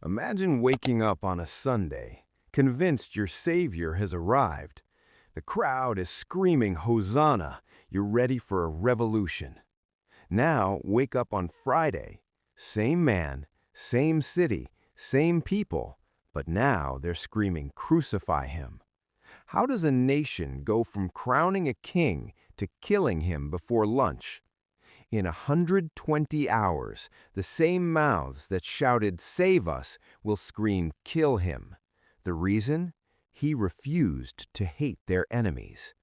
Imagine waking up on a Sunday, convinced your Savior has arrived. The crowd is screaming, Hosanna! You're ready for a revolution. Now, wake up on Friday. Same man, same city, same people, but now they're screaming, Crucify Him. How does a nation go from crowning a king to killing him before lunch? In 120 hours, the same mouths that shouted, Save us, will scream, Kill him. The reason? He refused to hate their enemies.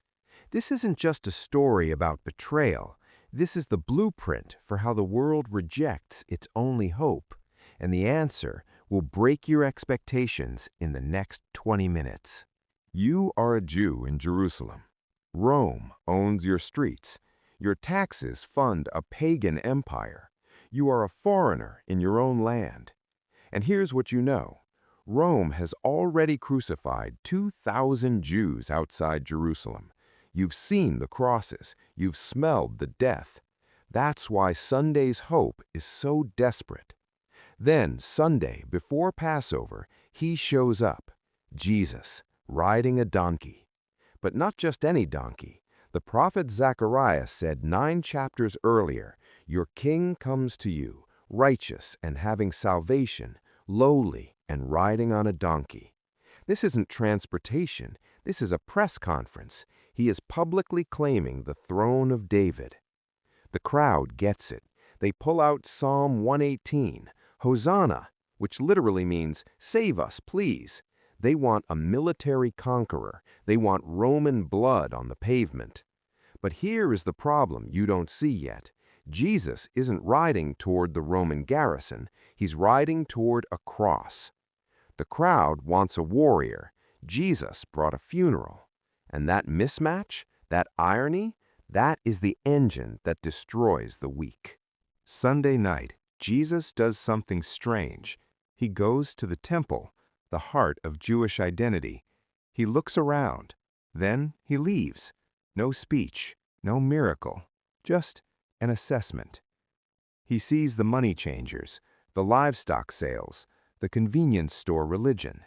This isn't just a story about betrayal. This is the blueprint for how the world rejects its only hope. And the answer will break your expectations in the next 20 minutes. You are a Jew in Jerusalem. Rome owns your streets. Your taxes fund a pagan empire. You are a foreigner in your own land. And here's what you know. Rome has already crucified 2,000 Jews outside Jerusalem. You've seen the crosses. You've smelled the death. That's why Sunday's hope is so desperate. Then, Sunday, before Passover, he shows up, Jesus, riding a donkey. But not just any donkey. The prophet Zechariah said 9 chapters earlier, Your king comes to you, righteous and having salvation, lowly and riding on a donkey. This isn't transportation. This is a press conference. He is publicly claiming the throne of David. The crowd gets it. They pull out Psalm 118, Hosanna, which literally means, Save us, please. They want a military conqueror. They want Roman blood on the pavement. But here is the problem you don't see yet. Jesus isn't riding toward the Roman garrison. He's riding toward a cross. The crowd wants a warrior. Jesus brought a funeral. And that mismatch, that irony, that is the engine that destroys the weak. Sunday night, Jesus does something strange. He goes to the temple, the heart of Jewish identity. He looks around. Then he leaves. No speech, no miracle, just an assessment. He sees the money changers, the livestock sales, the convenience store religion.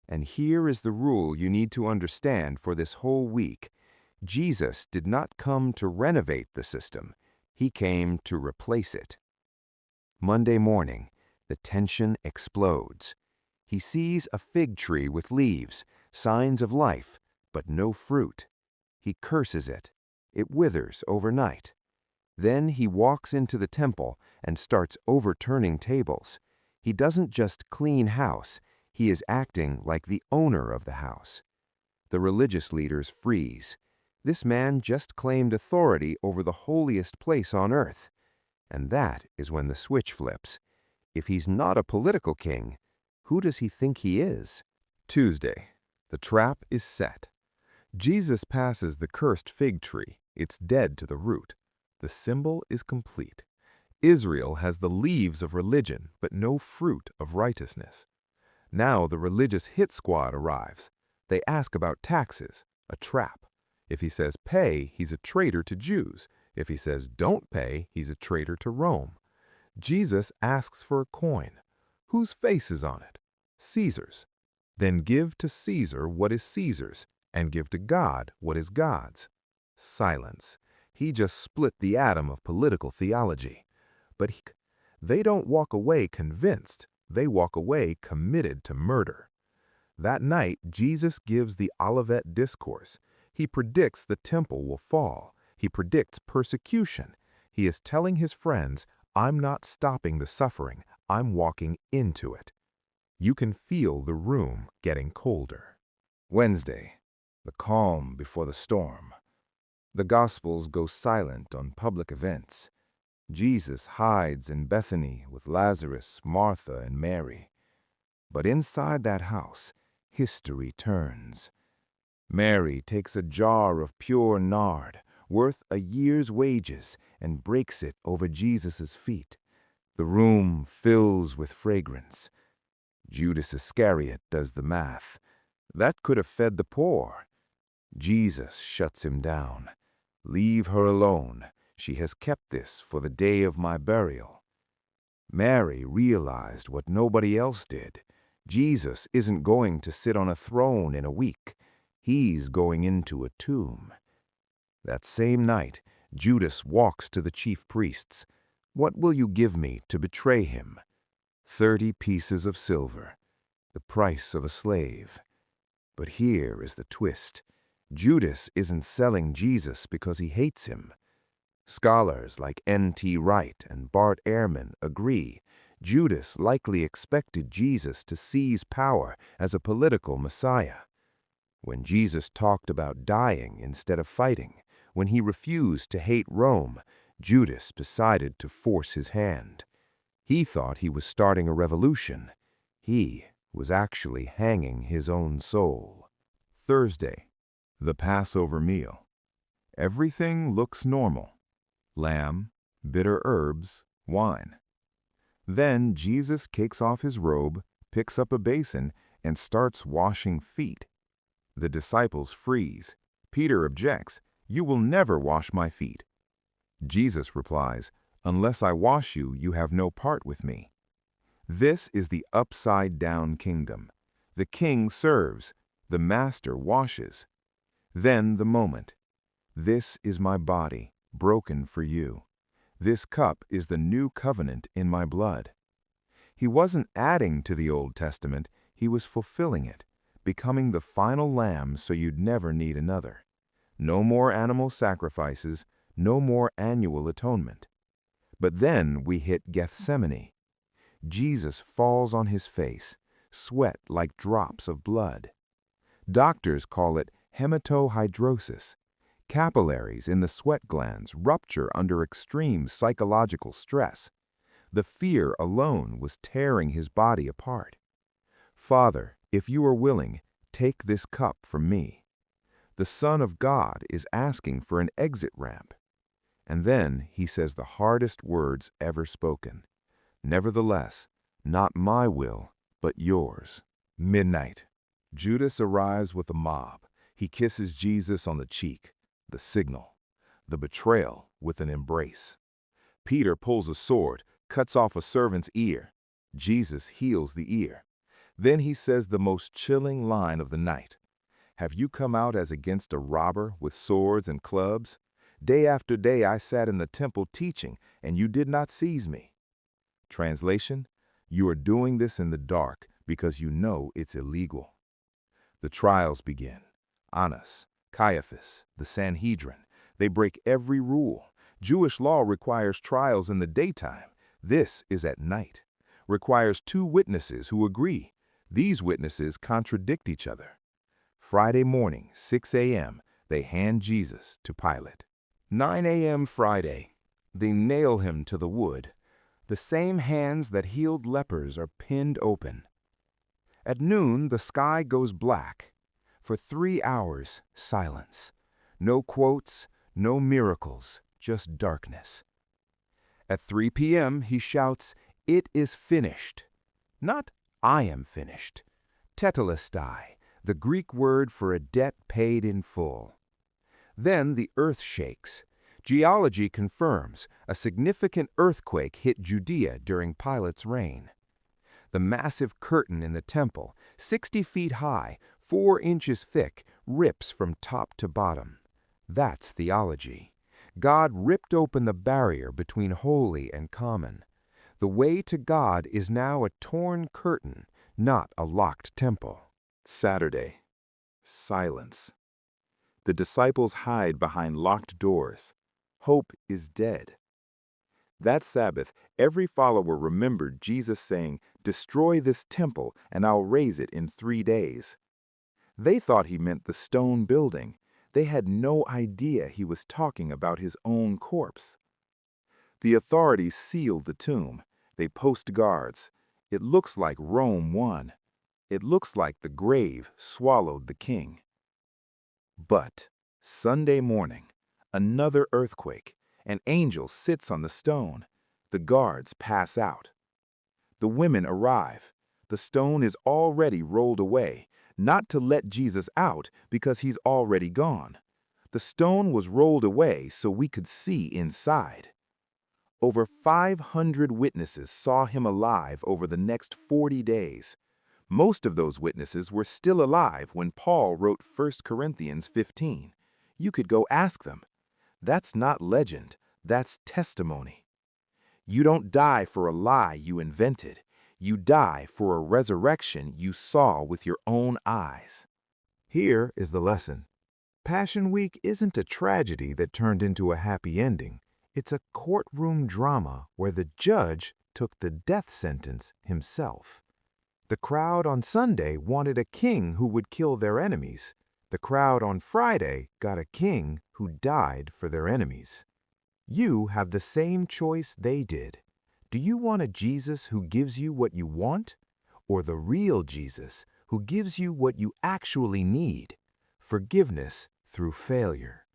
And here is the rule you need to understand for this whole week. Jesus did not come to renovate the system. He came to replace it. Monday morning, the tension explodes. He sees a fig tree with leaves, signs of life, but no fruit. He curses it. It withers overnight. Then he walks into the temple and starts overturning tables. He doesn't just clean house. He is acting like the owner of the house. The religious leaders freeze. This man just claimed authority over the holiest place on earth. And that is when the switch flips. If he's not a political king, who does he think he is? Tuesday. The trap is set. Jesus passes the cursed fig tree. It's dead to the root. The symbol is complete. Israel has the leaves of religion, but no fruit of righteousness. Now the religious hit squad arrives. They ask about taxes, a trap. If he says pay, he's a traitor to Jews. If he says don't pay, he's a traitor to Rome. Jesus asks for a coin. Whose face is on it? Caesar's. Then give to Caesar what is Caesar's, and give to God what is God's. Silence. He just split the atom of political theology. But they don't walk away convinced. They walk away committed to murder. That night, Jesus gives the Olivet Discourse. He predicts the temple will fall. He predicts persecution. He is telling his friends, I'm not stopping the suffering. I'm walking into it. You can feel the room getting colder. Wednesday, the calm before the storm. The Gospels go silent on public events. Jesus hides in Bethany with Lazarus, Martha, and Mary. But inside that house, history turns. Mary takes a jar of pure nard, worth a year's wages, and breaks it over Jesus' feet. The room fills with fragrance. Judas Iscariot does the math. That could have fed the poor. Jesus shuts him down. Leave her alone. She has kept this for the day of my burial. Mary realized what nobody else did. Jesus isn't going to sit on a throne in a week. He's going into a tomb. That same night, Judas walks to the chief priests. "What will you give me to betray him?" 30 pieces of silver, the price of a slave. But here is the twist. Judas isn't selling Jesus because he hates him. Scholars like N.T. Wright and Bart Ehrman agree Judas likely expected Jesus to seize power as a political messiah. When Jesus talked about dying instead of fighting, when he refused to hate Rome, Judas decided to force his hand. He thought he was starting a revolution. He was actually hanging his own soul. Thursday, the Passover meal. Everything looks normal. Lamb, bitter herbs, wine. Then Jesus kicks off his robe, picks up a basin, and starts washing feet. The disciples freeze. Peter objects, "You will never wash my feet." Jesus replies, "Unless I wash you, you have no part with me." This is the upside-down kingdom. The king serves, the master washes. Then the moment. "This is my body, broken for you. This cup is the new covenant in my blood." He wasn't adding to the Old Testament, he was fulfilling it, becoming the final lamb so you'd never need another. No more animal sacrifices, no more annual atonement. But then we hit Gethsemane. Jesus falls on his face, sweat like drops of blood. Doctors call it hematohydrosis. Capillaries in the sweat glands rupture under extreme psychological stress. The fear alone was tearing his body apart. "Father, if you are willing, take this cup from me." The Son of God is asking for an exit ramp. And then he says the hardest words ever spoken. "Nevertheless, not my will, but yours." Midnight. Judas arrives with a mob. He kisses Jesus on the cheek, the signal. The betrayal with an embrace. Peter pulls a sword, cuts off a servant's ear. Jesus heals the ear. Then he says the most chilling line of the night. "Have you come out as against a robber with swords and clubs? Day after day I sat in the temple teaching, and you did not seize me." Translation: You are doing this in the dark because you know it's illegal. The trials begin. Annas, Caiaphas, the Sanhedrin. They break every rule. Jewish law requires trials in the daytime. This is at night. Requires 2 witnesses who agree. These witnesses contradict each other. Friday morning, 6 a.m., they hand Jesus to Pilate. 9 a.m. Friday, they nail him to the wood. The same hands that healed lepers are pinned open. At noon, the sky goes black. For 3 hours, silence. No quotes, no miracles, just darkness. At 3 p.m., he shouts, "It is finished." Not, "I am finished." Tetelestai, the Greek word for a debt paid in full. Then the earth shakes. Geology confirms a significant earthquake hit Judea during Pilate's reign. The massive curtain in the temple, 60 feet high, 4 inches thick, rips from top to bottom. That's theology. God ripped open the barrier between holy and common. The way to God is now a torn curtain, not a locked temple. Saturday. Silence. The disciples hide behind locked doors. Hope is dead. That Sabbath, every follower remembered Jesus saying, "Destroy this temple, and I'll raise it in 3 days." They thought he meant the stone building. They had no idea he was talking about his own corpse. The authorities sealed the tomb. They post guards. It looks like Rome won. It looks like the grave swallowed the king. But Sunday morning, another earthquake. An angel sits on the stone. The guards pass out. The women arrive. The stone is already rolled away, not to let Jesus out because he's already gone. The stone was rolled away so we could see inside. Over 500 witnesses saw him alive over the next 40 days. Most of those witnesses were still alive when Paul wrote 1 Corinthians 15. You could go ask them. That's not legend, that's testimony. You don't die for a lie you invented. You die for a resurrection you saw with your own eyes. Here is the lesson. Passion Week isn't a tragedy that turned into a happy ending. It's a courtroom drama where the judge took the death sentence himself. The crowd on Sunday wanted a king who would kill their enemies. The crowd on Friday got a king who died for their enemies. You have the same choice they did. Do you want a Jesus who gives you what you want? Or the real Jesus who gives you what you actually need? Forgiveness through failure.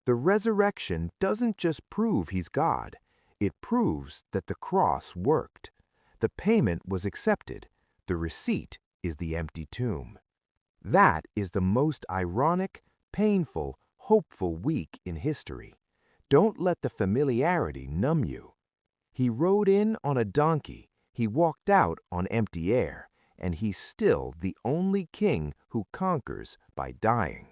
The resurrection doesn't just prove he's God. It proves that the cross worked. The payment was accepted. The receipt is the empty tomb. That is the most ironic, painful, hopeful week in history. Don't let the familiarity numb you. He rode in on a donkey, he walked out on empty air, and he's still the only king who conquers by dying.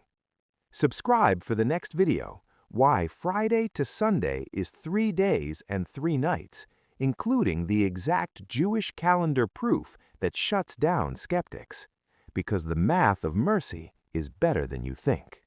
Subscribe for the next video, why Friday to Sunday is 3 days and 3 nights, including the exact Jewish calendar proof that shuts down skeptics. Because the math of mercy is better than you think.